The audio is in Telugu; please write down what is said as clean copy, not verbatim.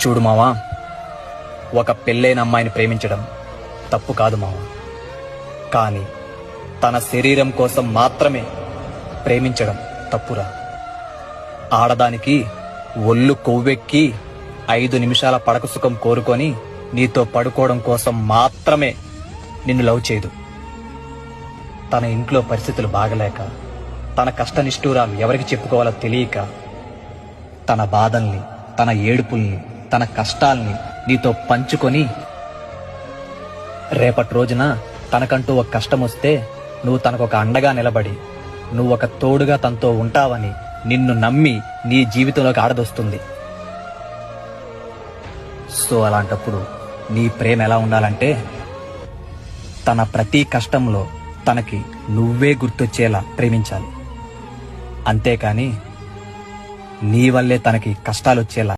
చూడు మావా, ఒక పెళ్ళైన అమ్మాయిని ప్రేమించడం తప్పు కాదు మావా. కానీ తన శరీరం కోసం మాత్రమే ప్రేమించడం తప్పురా. ఆడదానికి ఒళ్ళు కొవ్వెక్కి 5 నిమిషాల పడక సుఖం కోరుకొని నీతో పడుకోవడం కోసం మాత్రమే నిన్ను లవ్ చేయదు. తన ఇంట్లో పరిస్థితులు బాగలేక, తన కష్టనిష్ఠూరాలు ఎవరికి చెప్పుకోవాలో తెలియక, తన బాధల్ని, తన ఏడుపుల్ని, తన కష్టాల్ని నీతో పంచుకొని, రేపటి రోజున తనకంటూ ఒక కష్టం వస్తే నువ్వు తనకొక అండగా నిలబడి, నువ్వు ఒక తోడుగా తనతో ఉంటావని నిన్ను నమ్మి నీ జీవితంలోకి ఆడదొస్తుంది. సో అలాంటప్పుడు నీ ప్రేమ ఎలా ఉండాలంటే, తన ప్రతి కష్టంలో తనకి నువ్వే గుర్తొచ్చేలా ప్రేమించాలి. అంతేకాని నీ వల్లే తనకి కష్టాలొచ్చేలా